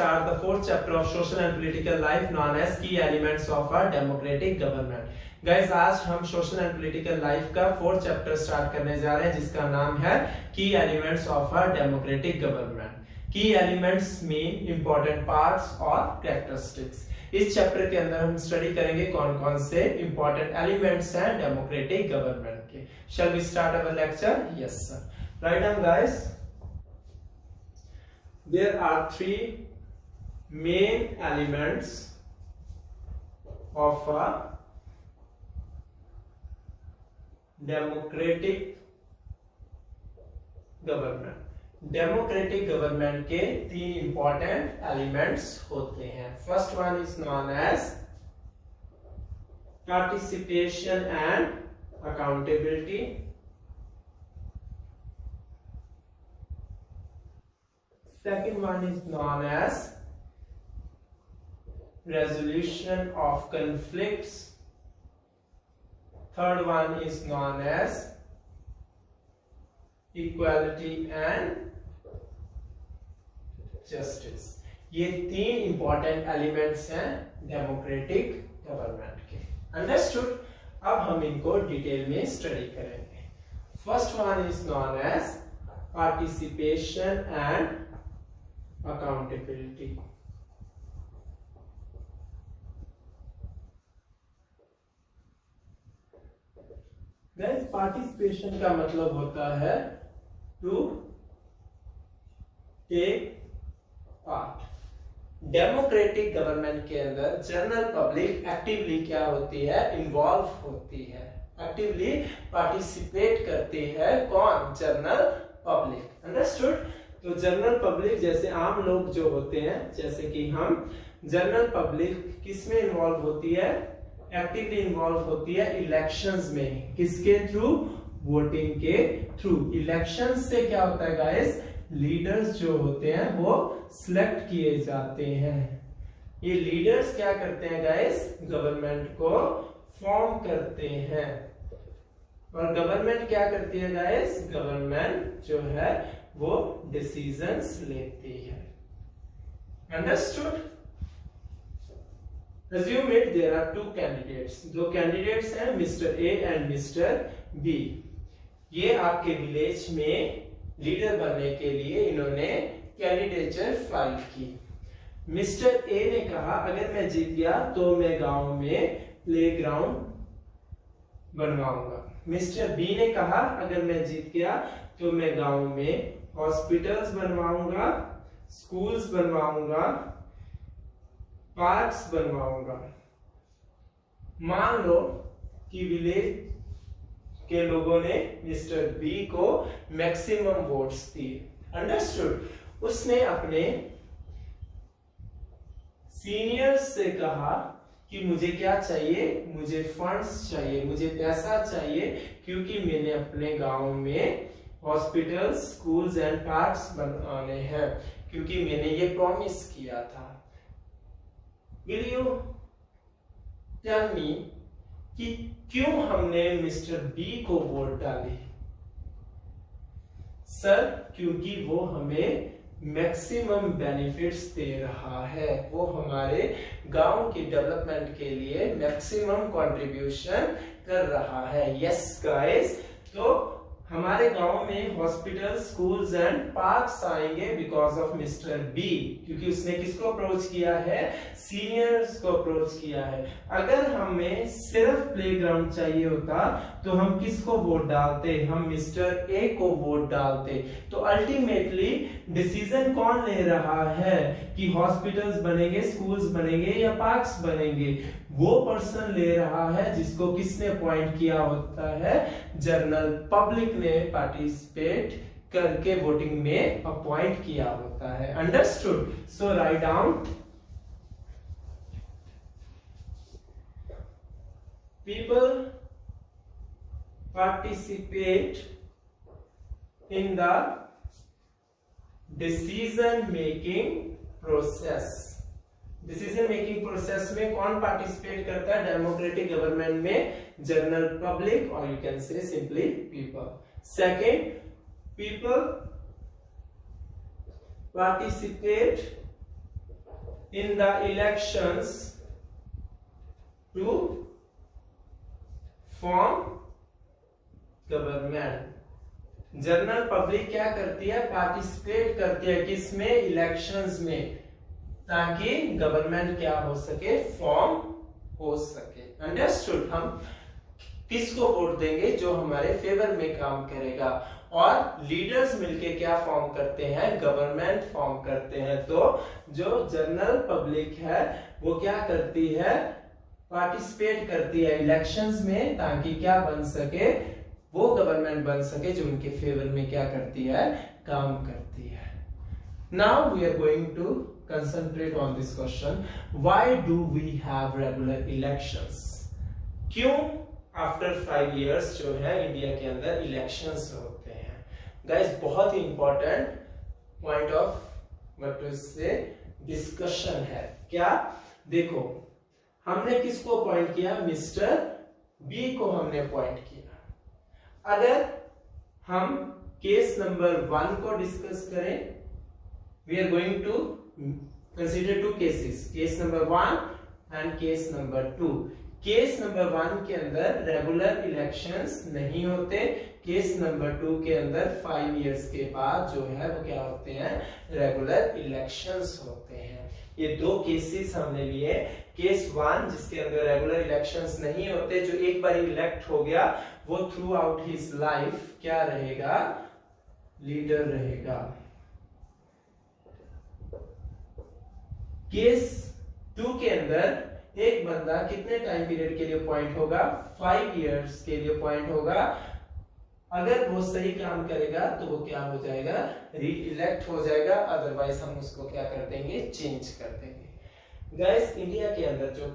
start the fourth chapter of social and political life known as key elements of a democratic government. Guys, आज हम social and political life का fourth chapter start करने जा रहे हैं जिसका नाम है key elements of a democratic government. Key elements mean important parts और कैरेक्टरिस्टिक्स। इस चैप्टर के अंदर हम स्टडी करेंगे कौन कौन से इंपॉर्टेंट एलिमेंट्स हैं डेमोक्रेटिक गवर्नमेंट के। Shall we start our lecture? Yes sir. Write down guys, there are three main elements of a democratic government। Democratic government के तीन इंपॉर्टेंट एलिमेंट्स होते हैं। First one is known as participation and accountability. Second one is known as resolution of conflicts. Third one is known as equality and justice। ये तीन important elements हैं democratic government के। Understood? अब हम इनको detail में स्टडी करेंगे। First one is known as participation and accountability. Guys, participation का मतलब होता है to take part. Democratic government के अंदर जनरल पब्लिक एक्टिवली क्या होती है? इन्वॉल्व होती है, एक्टिवली पार्टिसिपेट करती है। कौन? General public. अंडरस्टूड? तो जनरल पब्लिक जैसे आम लोग जो होते हैं, जैसे कि हम, जनरल पब्लिक किसमें इन्वॉल्व होती है? एक्टिवली इन्वॉल्व होती है इलेक्शंस में। किसके थ्रू? वोटिंग के थ्रू। इलेक्शंस से क्या होता है गाइस? लीडर्स जो होते हैं वो सिलेक्ट किए जाते हैं। ये लीडर्स क्या करते हैं गाइस? गवर्नमेंट को फॉर्म करते हैं। और गवर्नमेंट क्या करती है गाइस? गवर्नमेंट जो है वो डिसीजंस लेती है। Understood? Assume it there are two candidates। दो कैंडिडेट्स हैं, mister A and mister B. ये आपके विलेज में लीडर बनने के लिए इन्होंने कैंडिडेचर फाइल की। मिस्टर ए ने कहा अगर मैं जीत गया तो मैं गांव में प्लेग्राउंड बनवाऊंगा। मिस्टर बी ने कहा अगर मैं जीत गया तो मैं गांव में हॉस्पिटल्स बनवाऊंगा, स्कूल्स बनवाऊंगा, पार्क्स बनवाऊंगा। मान लो कि विलेज के लोगों ने मिस्टर बी को मैक्सिमम वोट्स दिए। अंडरस्टूड? उसने अपने सीनियर्स से कहा कि मुझे क्या चाहिए? मुझे फंड्स चाहिए, मुझे पैसा चाहिए, क्योंकि मैंने अपने गांव में हॉस्पिटल्स, स्कूल्स एंड पार्क्स बनाने हैं, क्योंकि मैंने ये प्रॉमिस किया था। Will you tell me कि क्यों हमने मिस्टर बी को वोट डाली? सर, क्योंकि वो हमें मैक्सिमम बेनिफिट्स दे रहा है, वो हमारे गांव की डेवलपमेंट के लिए मैक्सिमम कंट्रीब्यूशन कर रहा है। यस गाइस, तो हमारे गांव में हॉस्पिटल, स्कूल्स एंड पार्क्स आएंगे बिकॉज ऑफ मिस्टर बी, क्योंकि उसने किसको अप्रोच किया है? सीनियर्स को अप्रोच किया है। अगर हमें सिर्फ प्लेग्राउंड चाहिए होता तो हम किसको वोट डालते? हम मिस्टर ए को वोट डालते। तो अल्टीमेटली डिसीजन कौन ले रहा है कि हॉस्पिटल्स बनेंगे, स्कूल्स बनेंगे या पार्क्स बनेंगे? वो पर्सन ले रहा है जिसको किसने अपॉइंट किया होता है? जनरल पब्लिक ने पार्टिसिपेट करके वोटिंग में अपॉइंट किया होता है। Understood? So write down, people participate in the decision making process. Decision making process में कौन पार्टिसिपेट करता है डेमोक्रेटिक गवर्नमेंट में? जनरल पब्लिक, और यू कैन से simply people. Second, people participate in the elections to form government. General public क्या करती है, पार्टिसिपेट करती है किसमें, इलेक्शंस में, ताकि गवर्नमेंट क्या हो सके, फॉर्म हो सके। अंडरस्टूड। हम किसको वोट देंगे, जो हमारे फेवर में काम करेगा, और लीडर्स मिलके क्या फॉर्म करते हैं, गवर्नमेंट फॉर्म करते हैं। तो जो जनरल पब्लिक है वो क्या करती है, पार्टिसिपेट करती है इलेक्शंस में, ताकि क्या बन सके, वो गवर्नमेंट बन सके जो उनके फेवर में क्या करती है, काम करती है। Now we are going to concentrate on this question, why do we have regular elections. क्यों आफ्टर 5 इयर्स जो है इंडिया के अंदर इलेक्शंस होते हैं। गाइस बहुत ही important point of what to say discussion है। क्या, देखो हमने किसको पॉइंट किया, मिस्टर बी को हमने पॉइंट किया। अगर हम केस नंबर 1 को डिस्कस करें, we are going to consider 2 cases, case number 1 and case number 2। Case number 1 के अंदर रेगुलर इलेक्शंस नहीं होते, केस नंबर 2 के अंदर 5 इयर्स के बाद जो है वो क्या होते हैं, रेगुलर इलेक्शंस होते हैं। ये 2 केसेस हमने लिए। केस 1 जिसके अंदर रेगुलर इलेक्शंस नहीं होते, जो एक बार इलेक्ट हो गया वो थ्रू आउट हिज लाइफ क्या रहेगा, लीडर रहेगा। केस 2 के अंदर एक बंदा कितने टाइम पीरियड के लिए अपॉइंट होगा, 5 इयर्स के लिए अपॉइंट होगा। अगर वो सही काम करेगा तो वो क्या हो जाएगा, री इलेक्ट हो जाएगा, अदरवाइज हम उसको क्या कर देंगे, चेंज कर देंगे। गाइस इंडिया के अंदर जो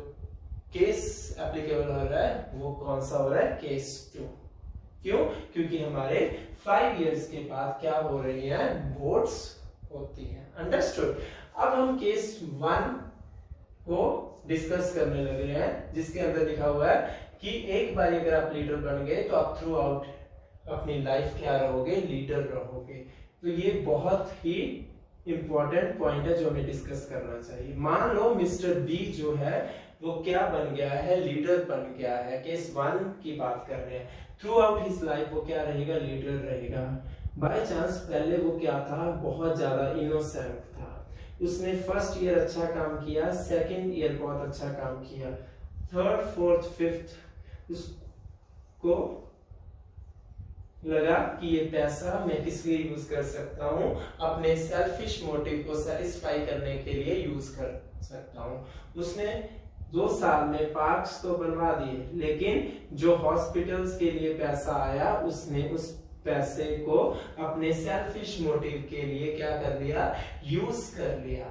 केस एप्लीकेबल हो रहा है वो कौन सा हो रहा है, केस 2। क्यों, क्योंकि हमारे 5 इयर्स के बाद क्या हो रही है, वोट्स होती हैं। अंडरस्टूड। अब हम केस 1 को डिस्कस करने लग रहे हैं, जिसके अंदर लिखा हुआ है कि एक बार अगर आप लीडर बन गए तो आप थ्रू आउट अपनी लाइफ क्या रहोगे, लीडर रहोगे। तो ये बहुत ही इंपॉर्टेंट पॉइंट है जो हमें डिस्कस करना चाहिए। मान लो मिस्टर बी जो है वो क्या बन गया है, लीडर बन गया है। केस 1 की बात कर रहे हैं। थ्रू आउट हिज लाइफ वो क्या रहेगा, लीडर रहेगा। बाय चांस पहले वो क्या था, बहुत ज्यादा इनोसेंट था, उसने फर्स्ट ईयर अच्छा काम किया, सेकंड ईयर बहुत अच्छा काम किया, थर्ड फोर्थ फिफ्थ उसको लगा कि ये पैसा मैं किस लिए यूज कर सकता हूँ, अपने सेल्फिश मोटिव को सेटिस्फाई करने के लिए यूज कर सकता हूँ। उसने 2 साल में पार्क्स तो बनवा दिए, लेकिन जो हॉस्पिटल्स के लिए पैसा आया उसने उस पैसे को अपने सेल्फिश मोटिव के लिए क्या कर लिया, यूज कर लिया।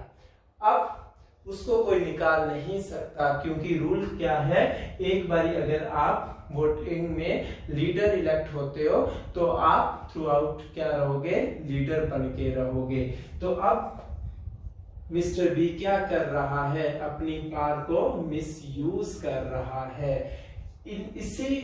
अब उसको कोई निकाल नहीं सकता, क्योंकि रूल क्या है, एक बारी अगर आप वोटिंग में लीडर इलेक्ट होते हो तो आप थ्रू आउट क्या रहोगे, लीडर बन के रहोगे। तो अब मिस्टर बी क्या कर रहा है, अपनी पावर को मिसयूज कर रहा है। इसी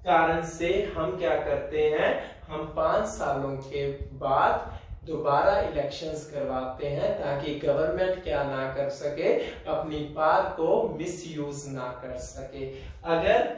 कारण से हम क्या करते हैं, हम 5 सालों के बाद दोबारा इलेक्शंस करवाते हैं, ताकि गवर्नमेंट क्या ना कर सके, अपनी पावर को मिसयूज ना कर सके। अगर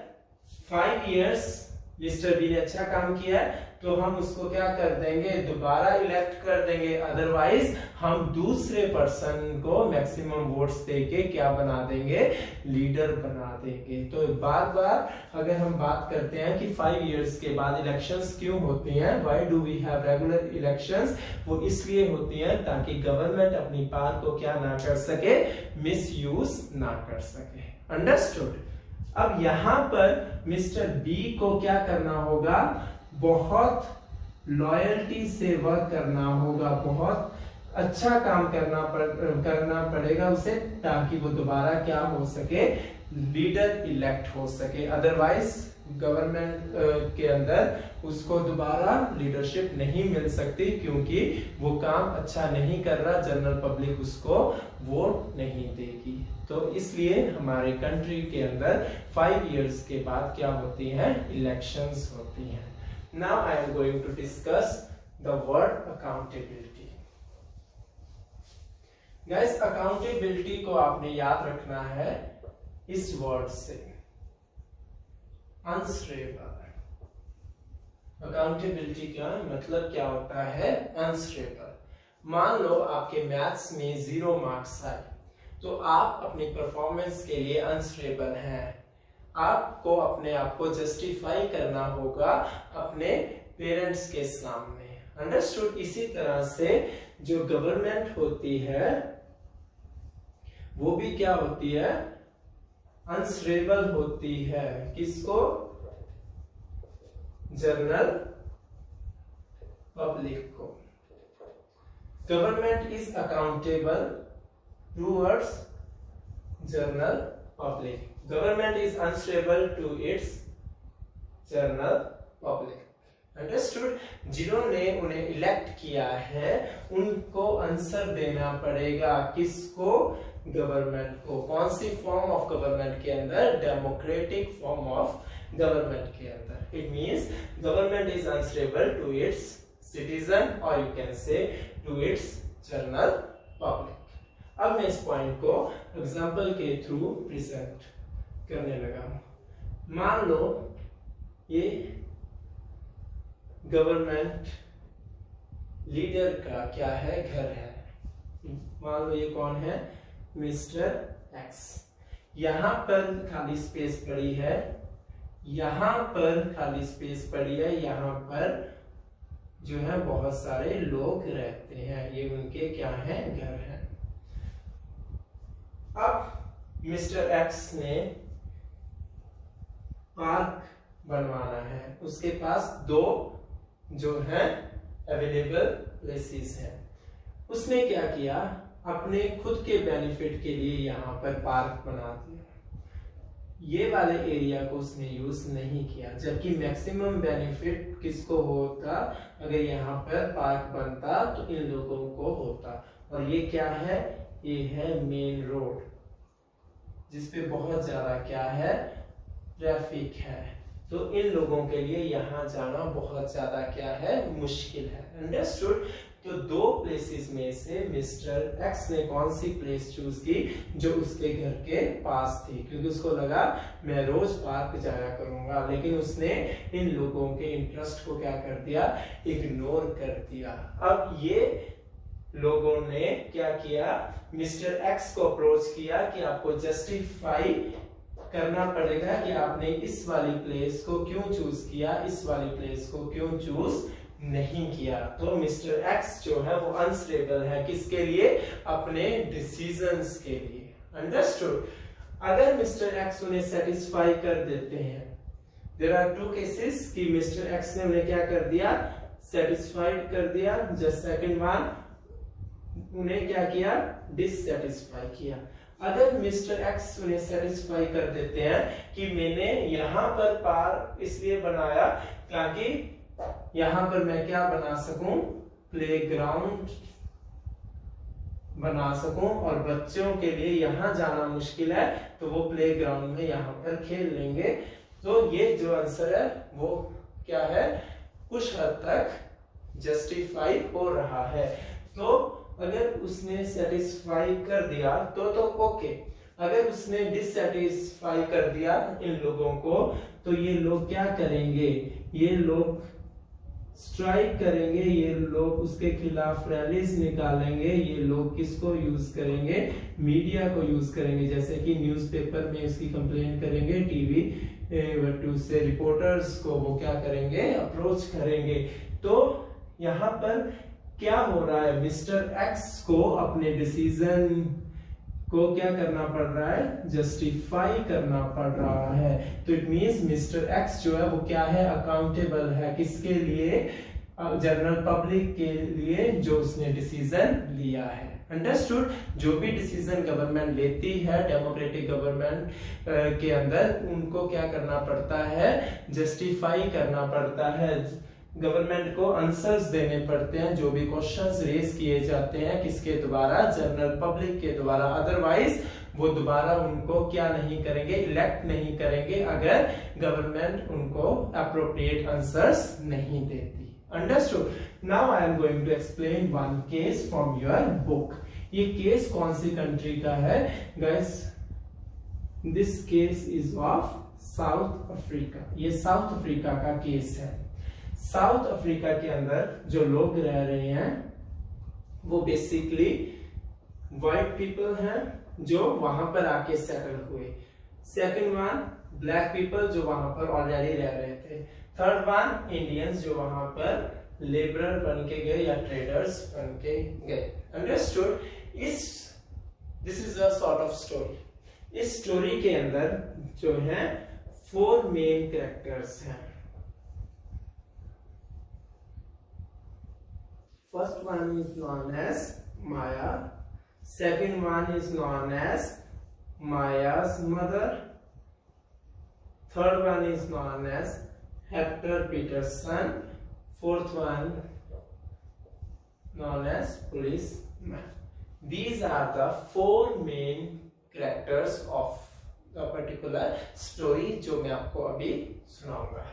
5 इयर्स मिस्टर बी ने अच्छा काम किया है तो हम उसको क्या कर देंगे, दोबारा इलेक्ट कर देंगे, अदरवाइज हम दूसरे पर्सन को मैक्सिमम वोट्स देके क्या बना देंगे, लीडर बना देंगे। तो बार बार अगर हम बात करते हैं कि 5 इयर्स के बाद इलेक्शंस क्यों होती हैं, why do we have regular elections, वो इसलिए होती हैं ताकि गवर्नमेंट अपनी पावर को क्या ना कर सके, मिसयूज ना कर सके। अंडरस्टूड। अब यहाँ पर मिस्टर बी को क्या करना होगा, बहुत लॉयल्टी से वर्क करना होगा, बहुत अच्छा काम करना पड़ेगा उसे, ताकि वो दोबारा क्या हो सके, लीडर इलेक्ट हो सके। अदरवाइज गवर्नमेंट के अंदर उसको दोबारा लीडरशिप नहीं मिल सकती, क्योंकि वो काम अच्छा नहीं कर रहा, जनरल पब्लिक उसको वोट नहीं देगी। तो इसलिए हमारे कंट्री के अंदर 5 इयर्स के बाद क्या होती हैं, इलेक्शंस होती हैं। Now I am going to discuss the word accountability. Guys accountability को आपने याद रखना है इस वर्ड से, अनस्टेबल। अकाउंटेबिलिटी का मतलब क्या होता है? अनस्टेबल। मान लो आपके मैथ्स में 0 मार्क्स आए, तो आप अपनी परफॉर्मेंस के लिए अनस्टेबल हैं। आपको अपने आप को जस्टिफाई करना होगा अपने पेरेंट्स के सामने। अंडरस्टूड? इसी तरह से जो गवर्नमेंट होती है वो भी क्या होती है? अनस्टेबल होती है। किसको? जनरल पब्लिक को। Government is accountable towards general public. Government is unstable to its general public. Understood? जिन्होंने उन्हें इलेक्ट किया है उनको आंसर देना पड़ेगा। किसको? गवर्नमेंट को। कौन सी फॉर्म ऑफ गवर्नमेंट के अंदर? डेमोक्रेटिक फॉर्म ऑफ गवर्नमेंट के अंदर। It means government is unstable to its citizen और you can say to its general public. अब मैं इस पॉइंट को एग्जांपल के थ्रू प्रेजेंट करने लगा हूं। मान लो ये गवर्नमेंट लीडर का क्या है? घर है। मान लो ये कौन है? Mister x. यहां पर खाली स्पेस पड़ी है, यहां पर खाली स्पेस पड़ी है, यहां पर जो है बहुत सारे लोग रहते हैं। ये उनके क्या है? घर है। अब मिस्टर एक्स ने पार्क बनवाना है। उसके पास 2 जो है अवेलेबल प्लेसेस हैं। उसने क्या किया? अपने खुद के बेनिफिट के लिए यहाँ पर पार्क बना दिया। ये वाले एरिया को उसने यूज नहीं किया, जबकि मैक्सिमम बेनिफिट किसको होता? अगर यहाँ पर पार्क बनता तो इन लोगों को होता। और ये क्या है? ये है मेन रोड जिसपे बहुत ज्यादा क्या है? ट्रैफिक है। तो इन लोगों के लिए यहाँ जाना बहुत ज्यादा क्या है? मुश्किल है। अंडरस्टूड? तो 2 प्लेसेस में से मिस्टर एक्स ने कौन सी प्लेस चूज की? जो उसके घर के पास थी, क्योंकि उसको लगा मैं रोज पार्क जाया करूंगा। लेकिन उसने इन लोगों के इंटरेस्ट को क्या कर दिया? इग्नोर कर दिया। अब ये लोगों ने क्या किया? मिस्टर एक्स को अप्रोच किया कि आपको जस्टिफाई करना पड़ेगा कि आपने इस वाली प्लेस को क्यों चूज किया, इस वाली प्लेस को क्यों चूज नहीं किया। तो मिस्टर एक्स जो है वो अनस्टेबल है। किसके लिए? अपने डिसीजंस के लिए। अंडरस्टूड? अगर मिस्टर एक्स उन्हें सेटिस्फाई कर देते हैं, देयर आर 2 केसेस कि मिस्टर एक्स ने उन्हें क्या कर दिया? सेटिस्फाइड कर दिया। जस्ट सेकंड वन, उन्हें क्या किया? डिससेटिस्फाई किया। अगर मिस्टर एक्स उन्हें सेटिस्फाई कर देते हैं कि मैंने यहाँ पर पार्क इसलिए बनाया ताकि यहाँ पर मैं क्या बना सकूं? प्लेग्राउंड बना सकूं और बच्चों के लिए यहाँ जाना मुश्किल है तो वो प्लेग्राउंड में यहाँ पर खेल लेंगे। तो ये जो आंसर है वो क्या है? कुछ हद तक जस्टिफाई हो रहा है। तो अगर उसने सेटिस्फाई कर दिया तो ओके। अगर उसने डिससेटिस्फाई कर दिया इन लोगों को, तो ये लोग क्या करेंगे? ये लोग स्ट्राइक करेंगे, ये लोग उसके खिलाफ रैलीज निकालेंगे। ये लोग किसको यूज करेंगे? मीडिया को यूज करेंगे। जैसे कि न्यूज़पेपर में उसकी कंप्लेंट करेंगे, टीवी से रिपोर्टर्स को वो क्या करेंगे? अप्रोच करेंगे। तो यहाँ पर क्या हो रहा है? मिस्टर एक्स को अपने डिसीजन को क्या करना पड़ रहा है? जस्टिफाई करना पड़ रहा है। तो इट मींस मिस्टर एक्स जो है वो क्या है? अकाउंटेबल है। किसके लिए? जनरल पब्लिक के लिए जो उसने डिसीजन लिया है। अंडरस्टूड? जो भी डिसीजन गवर्नमेंट लेती है डेमोक्रेटिक गवर्नमेंट के अंदर, उनको क्या करना पड़ता है? जस्टिफाई करना पड़ता है। गवर्नमेंट को आंसर्स देने पड़ते हैं जो भी क्वेश्चंस रेज किए जाते हैं। किसके द्वारा? जनरल पब्लिक के द्वारा। अदरवाइज वो दोबारा उनको क्या नहीं करेंगे? इलेक्ट नहीं करेंगे अगर गवर्नमेंट उनको अप्रोप्रिएट आंसर्स नहीं देती। Understood? Now I am going to explain one case from your book. ये केस कौन सी कंट्री का है guys? This case is of South Africa. ये साउथ अफ्रीका का केस है। साउथ अफ्रीका के अंदर जो लोग रह रहे हैं वो बेसिकली व्हाइट पीपल हैं जो वहां पर आके सेटल हुए। सेकंड वन ब्लैक पीपल जो वहां पर ऑलरेडी रह रहे थे। थर्ड वन इंडियंस जो वहां पर लेबरर बन के गए या ट्रेडर्स बन के गए। Understood? This is a sort of story. इस स्टोरी के अंदर जो है 4 मेन कैरेक्टर्स हैं। First one is known as Maya, second one is known as Maya's mother, third one is known as Hector Peterson, fourth one known as policeman. These are the 4 main characters of the particular story जो मैं आपको अभी सुनाऊंगा।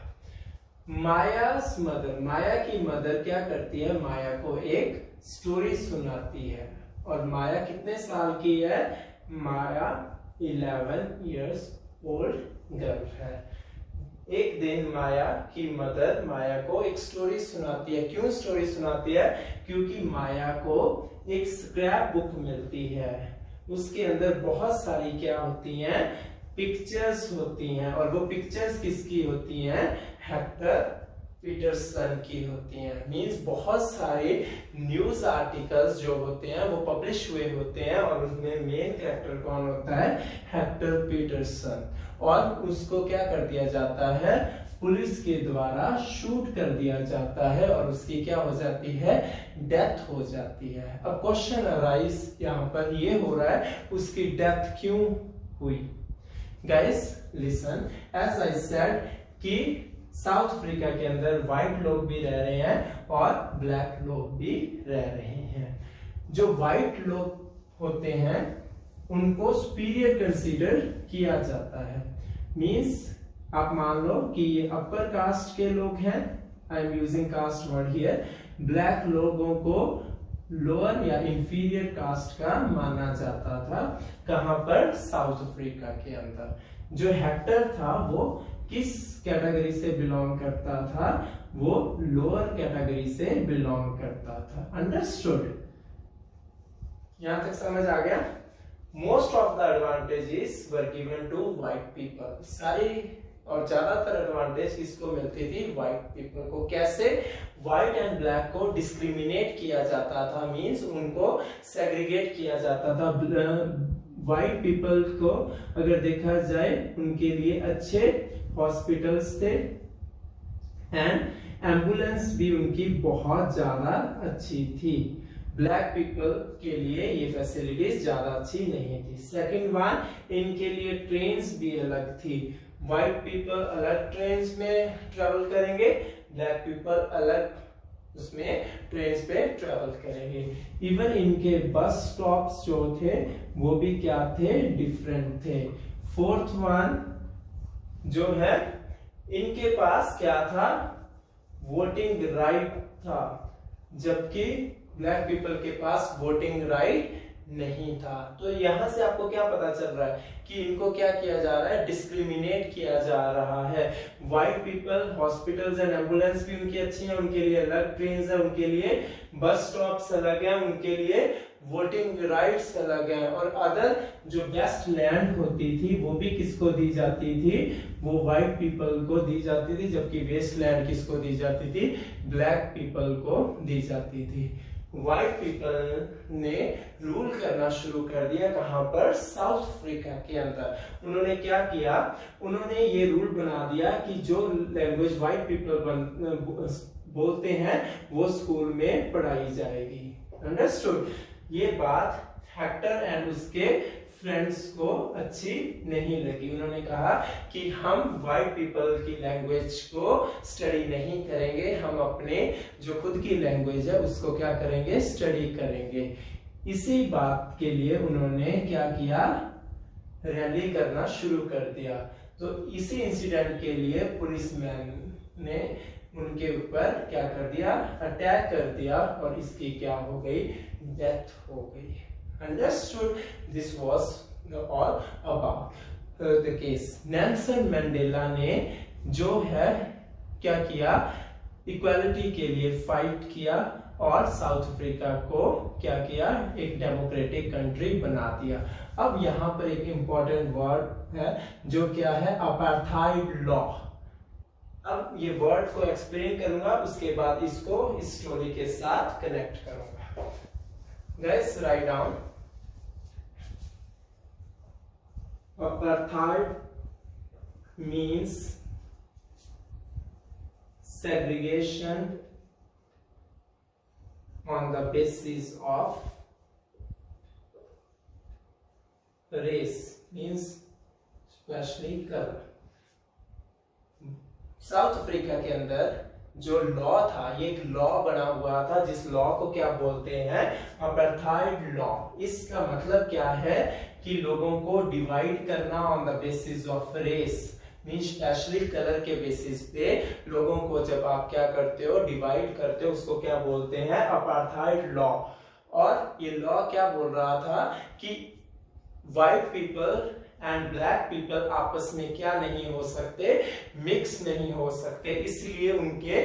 माया's mother, माया की mother क्या करती है? माया को एक स्टोरी सुनाती है। और माया कितने साल की है? माया 11 years old गर्ल है। एक दिन माया की मदर माया को एक स्टोरी सुनाती है। क्यों स्टोरी सुनाती है? क्योंकि माया को एक स्क्रैप बुक मिलती है। उसके अंदर बहुत सारी क्या होती हैं? पिक्चर्स होती हैं। और वो पिक्चर्स किसकी होती हैं? हेक्टर पीटरसन की होती हैं। मींस बहुत सारे न्यूज आर्टिकल्स जो होते हैं वो पब्लिश हुए होते हैं और उसमें मेन कैरेक्टर कौन होता है? Hector Pieterson. और उसको क्या कर दिया जाता है? पुलिस के द्वारा शूट कर दिया जाता है और उसकी क्या हो जाती है? डेथ हो जाती है। अब क्वेश्चन अराइज यहाँ पर ये हो रहा है उसकी डेथ क्यों हुई? Guys listen, as I said कि साउथ अफ्रीका के अंदर व्हाइट लोग भी रह रहे हैं और ब्लैक लोग भी रह रहे हैं। जो व्हाइट लोग होते हैं उनको सुपीरियर कंसीडर किया जाता है। मींस आप मान लो कि ये अपर कास्ट के लोग हैं, I am using caste word here. Black लोगों को लोअर या इंफीरियर कास्ट का माना जाता था। कहां पर? साउथ अफ्रीका के अंदर। जो हेक्टर था वो किस कैटेगरी से बिलोंग करता था? वो लोअर कैटेगरी से बिलोंग करता था। अंडरस्टूड? यहां तक समझ आ गया? Most of the advantages were given to white people. सारी और ज्यादातर एडवांटेज किसको मिलती थी? व्हाइट पीपल को। कैसे? व्हाइट एंड ब्लैक को डिस्क्रिमिनेट किया जाता था। मींस उनको सेग्रीगेट किया जाता था। व्हाइट पीपल को अगर देखा जाए उनके लिए अच्छे हॉस्पिटल्स थे एंड एम्बुलेंस भी उनकी बहुत ज्यादा अच्छी थी। ब्लैक पीपल के लिए ये फैसिलिटीज ज्यादा अच्छी नहीं थी। सेकंड वन, इनके लिए ट्रेन्स भी अलग थी। व्हाइट पीपल अलग ट्रेन्स में ट्रेवल करेंगे, ब्लैक पीपल अलग उसमें ट्रेन्स पे ट्रेवल करेंगे। इवन इनके बस स्टॉप्स जो थे वो भी क्या थे? डिफरेंट थे। फोर्थ वन जो है इनके पास क्या था? वोटिंग राइट था, जबकि ब्लैक पीपल के पास वोटिंग राइट नहीं था। तो यहां से आपको क्या पता चल रहा है कि इनको क्या किया जा रहा है? डिस्क्रिमिनेट किया जा रहा है। White people hospitals and ambulance भी उनकी अच्छी है, उनके लिए अलग ट्रेन्स है, उनके लिए बस स्टॉप्स अलग हैं, उनके लिए वोटिंग राइट्स अलग हैं। और अदर जो बेस्ट लैंड होती थी वो भी किसको दी जाती थी? वो व्हाइट पीपल को दी जाती थी, जबकि वेस्ट लैंड किसको दी जाती थी? ब्लैक पीपल को दी जाती थी। व्हाइट पीपल ने रूल करना शुरू कर दिया। कहां पर? साउथ अफ्रीका के अंदर। उन्होंने क्या किया? उन्होंने ये रूल बना दिया कि जो लैंग्वेज व्हाइट पीपल बोलते हैं वो स्कूल में पढ़ाई जाएगी। अंडरस्टूड? ये बात हेक्टर एंड उसके फ्रेंड्स को अच्छी नहीं लगी। उन्होंने कहा कि हम व्हाइट पीपल की लैंग्वेज को स्टडी नहीं करेंगे, हम अपने जो खुद की लैंग्वेज है उसको क्या करेंगे? स्टडी करेंगे। इसी बात के लिए उन्होंने क्या किया? रैली करना शुरू कर दिया। तो इसी इंसिडेंट के लिए पुलिसमैन ने उनके ऊपर क्या कर दिया? अटैक कर दिया और इसकी क्या हो गई? डेथ हो गई। Understood? This was all about the case. Nelson Mandela ने जो है क्या किया, इक्वालिटी के लिए फाइट किया और साउथ अफ्रीका को क्या किया, एक डेमोक्रेटिक कंट्री बना दिया। अब यहाँ पर एक इंपॉर्टेंट वर्ड है जो क्या है, अपार्थाइड लॉ। अब ये वर्ड को एक्सप्लेन करूंगा, उसके बाद इसको इस स्टोरी के साथ कनेक्ट करूंगा। Guys write down, apartheid means segregation on the basis of race, means especially color। South Africa के अंदर जो लॉ था, ये एक लॉ बना हुआ था जिस लॉ को क्या बोलते हैं, अपार्थाइड लॉ। इसका मतलब क्या है कि लोगों को डिवाइड करना on the basis of race, mean specially colour के बेसिस पे लोगों को जब आप क्या करते हो, डिवाइड करते हो, उसको क्या बोलते हैं, अपार्थाइड लॉ। और ये लॉ क्या बोल रहा था कि white people and black people आपस में क्या नहीं हो सकते, मिक्स नहीं हो सकते, इसलिए उनके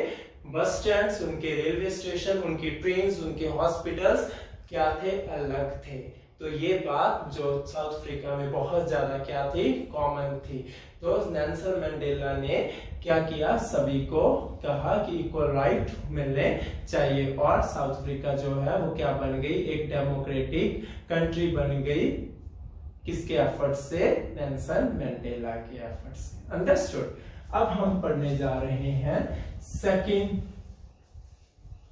बस स्टैंड्स, उनके रेलवे स्टेशन, उनकी ट्रेन्स, उनके हॉस्पिटल्स क्या थे, अलग थे। तो ये बात जो साउथ अफ्रीका में बहुत ज्यादा क्या थी, कॉमन थी। तो नेल्सन मंडेला ने क्या किया, सभी को कहा कि इक्वल राइट मिलने चाहिए, और साउथ अफ्रीका जो है वो क्या बन गई, एक डेमोक्रेटिक कंट्री बन गई। किसके एफर्ट से, नेल्सन मंडेला के एफर्ट से। अंडरस्टूड? अब हम पढ़ने जा रहे हैं सेकंड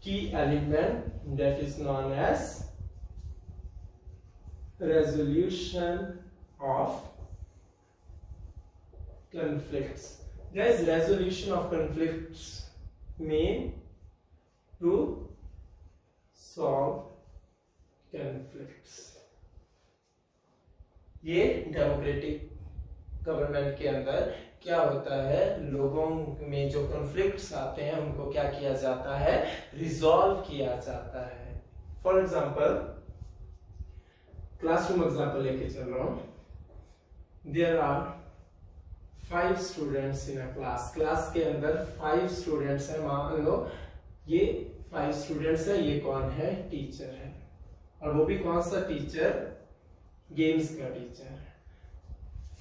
की element, that is known as resolution of conflicts. Guys, resolution of conflicts mean to solve conflicts. ये डेमोक्रेटिक गवर्नमेंट के अंदर क्या होता है, लोगों में जो कॉन्फ्लिक्ट्स आते हैं उनको क्या किया जाता है, रिजॉल्व किया जाता है। फॉर एग्जाम्पल, क्लासरूम एग्जाम्पल लेके चल रहा हूं। There are 5 students in a class. Class के अंदर 5 स्टूडेंट्स हैं। मान लो ये 5 स्टूडेंट्स है, ये कौन है, टीचर है, और वो भी कौन सा टीचर, गेम्स का टीचर।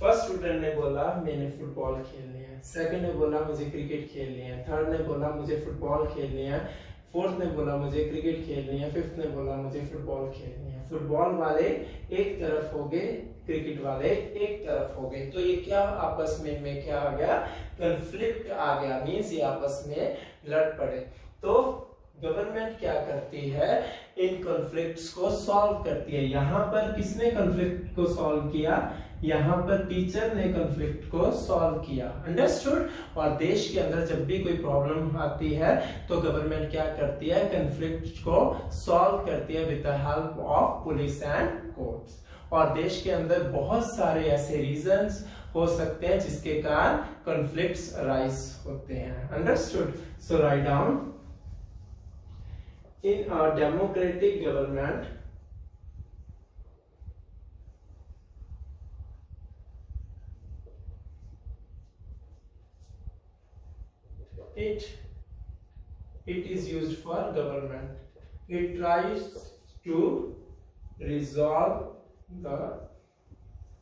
फर्स्ट स्टूडेंट ने बोला मैंने फुटबॉल खेलनी है, सेकंड ने बोला मुझे क्रिकेट खेलनी है, थर्ड ने बोला मुझे फुटबॉल खेलनी है, फोर्थ ने बोला मुझे क्रिकेट खेलनी है, फिफ्थ ने बोला मुझे फुटबॉल खेलनी है। फुटबॉल वाले एक तरफ हो गए, क्रिकेट वाले एक तरफ हो गए। तो ये क्या आपस में क्या आ गया, कंफ्लिक्ट आ गया, मींस ये आपस में लड़ पड़े। तो गवर्नमेंट क्या करती है, इन कॉन्फ्लिक्ट्स को सॉल्व करती है। यहाँ पर किसने कॉन्फ्लिक्ट को सॉल्व किया, यहाँ पर टीचर ने कॉन्फ्लिक्ट को सॉल्व किया। अंडरस्टूड? और देश के अंदर जब भी कोई प्रॉब्लम आती है तो गवर्नमेंट क्या करती है, कॉन्फ्लिक्ट को सॉल्व करती है with the help of police and courts. और देश के अंदर बहुत सारे ऐसे रीजंस हो सकते हैं जिसके कारण कॉन्फ्लिक्ट्स अराइज होते हैं। Understood? So write down, in a democratic government, it is used for government. It tries to resolve the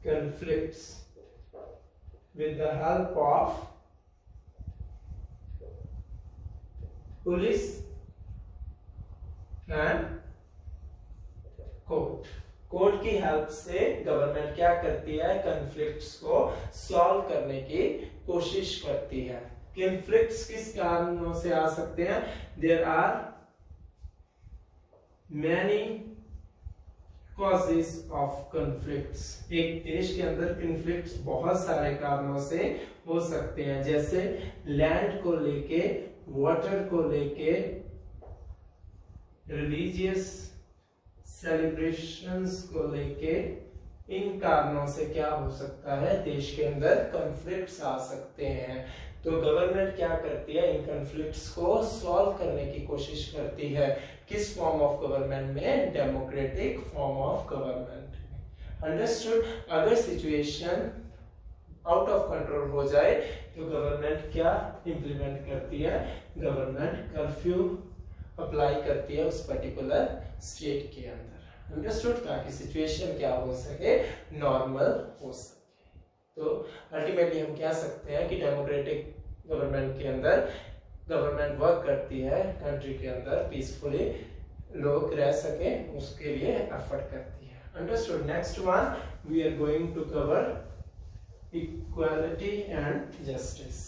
conflicts with the help of police and court. Court की हेल्प से government क्या करती है, conflicts को solve करने की कोशिश करती है। कॉन्फ्लिक्ट्स किस कारणों से आ सकते हैं, there are many causes of conflicts. एक देश के अंदर कॉन्फ्लिक्ट्स बहुत सारे कारणों से हो सकते हैं, जैसे लैंड को लेके, वाटर को लेके, रिलीजियस सेलिब्रेशंस को लेके। इन कारणों से क्या हो सकता है, देश के अंदर कॉन्फ्लिक्ट्स आ सकते हैं। तो गवर्नमेंट क्या करती है, इन कॉन्फ्लिक्ट्स को सॉल्व करने की कोशिश करती है। किस फॉर्म ऑफ गवर्नमेंट में, democratic form of government. Understood. अगर सिचुएशन आउट ऑफ कंट्रोल हो जाए तो गवर्नमेंट क्या इंप्लीमेंट करती है, गवर्नमेंट कर्फ्यू अप्लाई करती है उस पर्टिकुलर स्टेट के अंदर। अंडरस्टूड। ताकि सिचुएशन क्या हो सके, नॉर्मल हो सके। तो अल्टीमेटली हम कह सकते हैं कि डेमोक्रेटिक गवर्नमेंट के अंदर गवर्नमेंट वर्क करती है कंट्री के अंदर पीसफुली लोग रह सके, उसके लिए एफर्ट करती है। Understood. Next one we are going to cover equality and justice.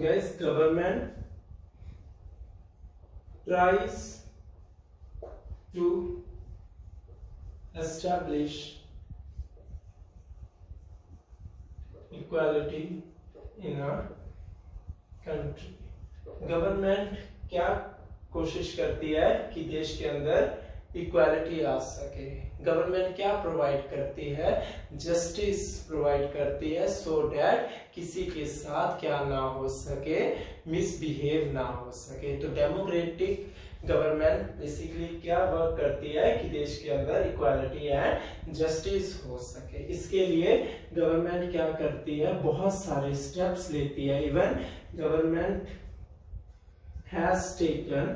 Guys, government tries to establish equality in a country. Government क्या कोशिश करती है कि देश के अंदर इक्वालिटी आ सके। गवर्नमेंट क्या प्रोवाइड करती है, जस्टिस प्रोवाइड करती है, सो डैट किसी के साथ क्या ना हो सके, मिसबिहेव ना हो सके। तो डेमोक्रेटिक गवर्नमेंट बेसिकली क्या वर्क करती है कि देश के अंदर इक्वालिटी एंड जस्टिस हो सके। इसके लिए गवर्नमेंट क्या करती है, बहुत सारे स्टेप्स लेती है। Even government has taken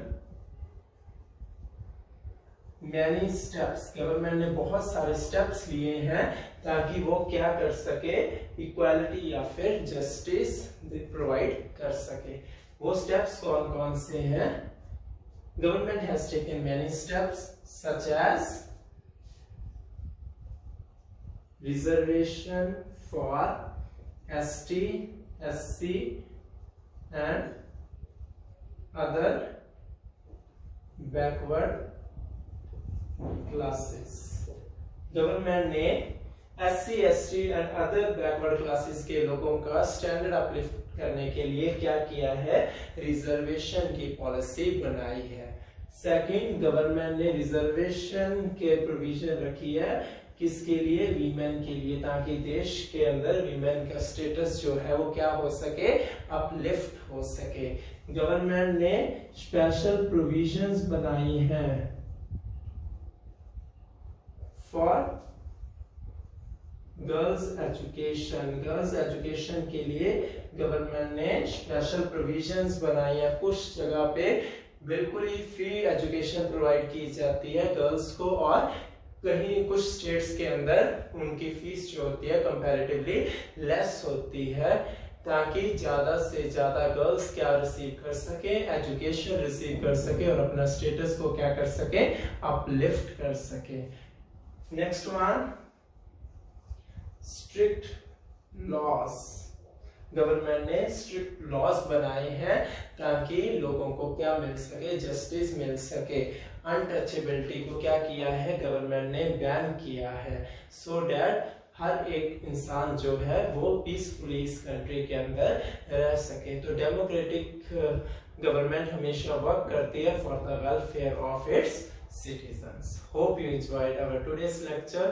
many steps, government ने बहुत सारे स्टेप्स लिए हैं ताकि वो क्या कर सके, इक्वालिटी या फिर जस्टिस प्रोवाइड कर सके। वो स्टेप्स कौन कौन से हैं? Government has taken many steps such as reservation for ST, SC and other backward classes। Government ने SC, ST and other backward classes के लोगों का स्टैंडर्ड अपलिफ्ट करने के लिए क्या किया है, रिजर्वेशन की पॉलिसी बनाई है। सेकंड, गवर्नमेंट ने रिजर्वेशन के प्रोविजन रखी है किसके लिए, वीमेन के लिए, ताकि देश के अंदर वीमेन का स्टेटस जो है वो क्या हो सके, अपलिफ्ट हो सके। गवर्नमेंट ने स्पेशल प्रोविजंस बनाई हैं for girls education. Girls education के लिए गवर्नमेंट ने स्पेशल प्रोविजंस बनाई है। कुछ जगह पे बिल्कुल ही फ्री एजुकेशन प्रोवाइड की जाती है गर्ल्स को, और कहीं कुछ स्टेट्स के अंदर उनकी फीस जो होती है कंपैरेटिवली लेस होती है, ताकि ज्यादा से ज्यादा गर्ल्स क्या रिसीव कर सके, एजुकेशन रिसीव कर सके और अपना स्टेटस को क्या कर सके, अपलिफ्ट कर सके। Next one, strict laws. Government ने स्ट्रिक्ट लॉज बनाए हैं ताकि लोगों को क्या मिल सके, जस्टिस मिल सके। अनटचेबिलिटी को क्या किया है, गवर्नमेंट ने बैन किया है, सो डैट हर एक इंसान जो है वो पीसफुली इस कंट्री के अंदर रह सके। तो डेमोक्रेटिक गवर्नमेंट हमेशा वर्क करती है for the welfare of its citizens. Hope you enjoyed our today's lecture.